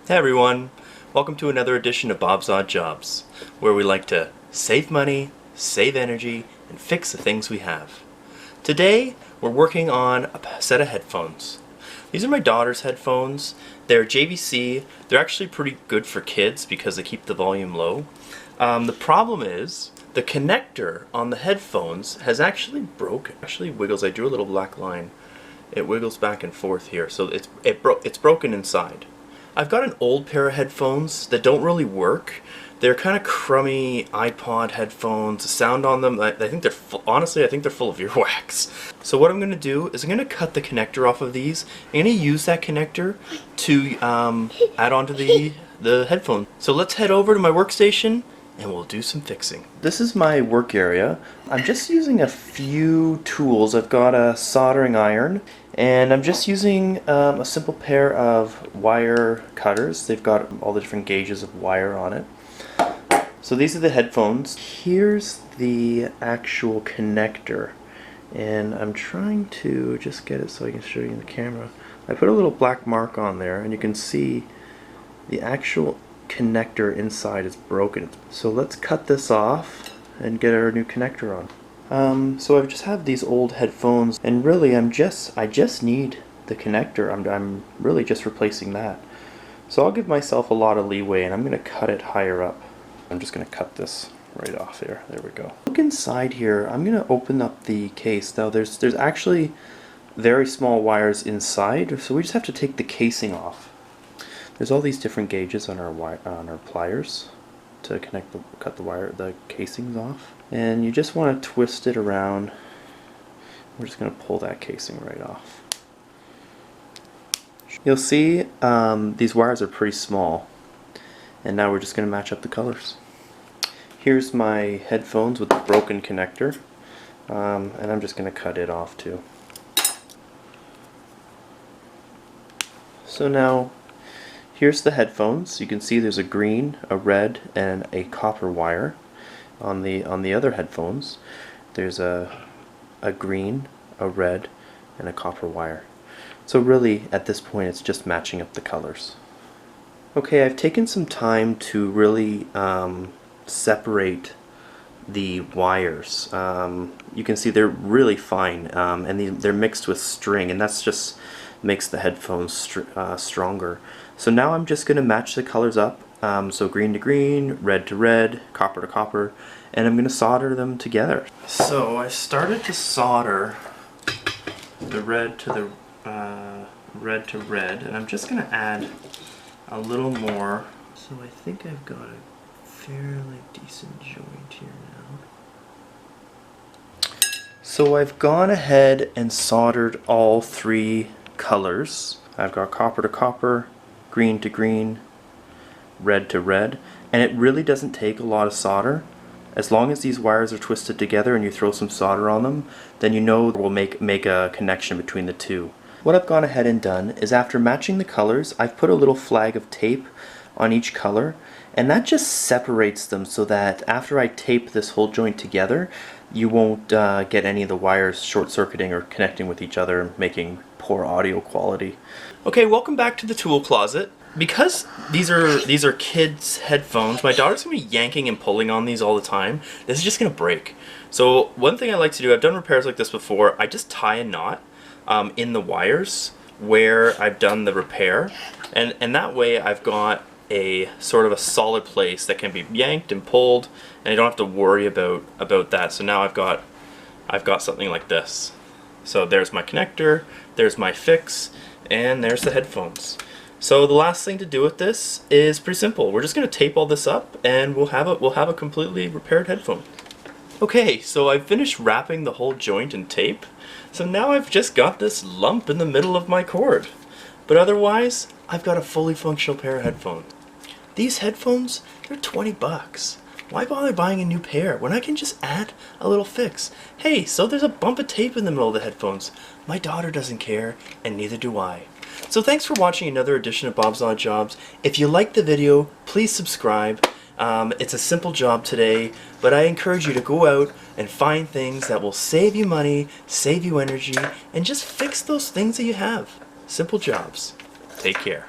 Hey everyone, welcome to another edition of Bob's Odd Jobs, where we like to save money, save energy, and fix the things we have. Today, we're working on a set of headphones. These are my daughter's headphones. They're JVC. They're actually pretty good for kids because they keep the volume low. The problem is, the connector on the headphones has actually broken. Actually wiggles. I drew a little black line. It wiggles back and forth here, so it's broken inside. I've got an old pair of headphones that don't really work. They're kind of crummy iPod headphones. The sound on them, I think they're honestly, I think they're full of earwax. So what I'm going to do is I'm going to cut the connector off of these. I'm going to use that connector to add onto the headphone. So let's head over to my workstation and we'll do some fixing. This is my work area. I'm just using a few tools. I've got a soldering iron, and I'm just using a simple pair of wire cutters. They've got all the different gauges of wire on it. So these are the headphones. Here's the actual connector, and I'm trying to just get it so I can show you in the camera. I put a little black mark on there, and you can see the actual connector inside is broken. So let's cut this off and get our new connector on. So I just have these old headphones, and really I just need the connector. I'm really just replacing that. So I'll give myself a lot of leeway, and I'm going to cut it higher up. I'm just going to cut this right off here. There we go. Look inside here. I'm going to open up the case. Now there's actually very small wires inside, so we just have to take the casing off. There's all these different gauges on our pliers to cut the casings off, and you just want to twist it around. We're just going to pull that casing right off. You'll see these wires are pretty small, and now we're just going to match up the colors. Here's my headphones with the broken connector, and I'm just going to cut it off too. So now here's the headphones. You can see there's a green, a red, and a copper wire. On the other headphones, there's a green, a red, and a copper wire. So really, at this point, it's just matching up the colors. Okay, I've taken some time to really separate the wires. You can see they're really fine, and they're mixed with string, and that's just makes the headphones stronger. So now I'm just going to match the colors up, so green to green, red to red, copper to copper, and I'm going to solder them together. So I started to solder the red to the red, and I'm just going to add a little more. So I think I've got a fairly decent joint here now. So I've gone ahead and soldered all three colors. I've got copper to copper, green to green, red to red, and it really doesn't take a lot of solder. As long as these wires are twisted together and you throw some solder on them, then you know we'll make a connection between the two. What I've gone ahead and done is, after matching the colors, I've put a little flag of tape on each color, and that just separates them so that after I tape this whole joint together, you won't get any of the wires short-circuiting or connecting with each other and making poor audio quality. Okay, welcome back to the tool closet. Because these are kids' headphones, my daughter's going to be yanking and pulling on these all the time. This is just going to break. So one thing I like to do, I've done repairs like this before, I just tie a knot in the wires where I've done the repair, and that way I've got a sort of a solid place that can be yanked and pulled, and I don't have to worry about that. So now I've got something like this. So there's my connector, there's my fix, and there's the headphones. So the last thing to do with this is pretty simple. We're just going to tape all this up, and we'll have a completely repaired headphone. Okay, so I've finished wrapping the whole joint in tape. So now I've just got this lump in the middle of my cord. But otherwise, I've got a fully functional pair of headphones. These headphones, they're 20 bucks. Why bother buying a new pair when I can just add a little fix? Hey, so there's a bump of tape in the middle of the headphones. My daughter doesn't care, and neither do I. So thanks for watching another edition of Bob's Odd Jobs. If you liked the video, please subscribe. It's a simple job today, but I encourage you to go out and find things that will save you money, save you energy, and just fix those things that you have. Simple jobs. Take care.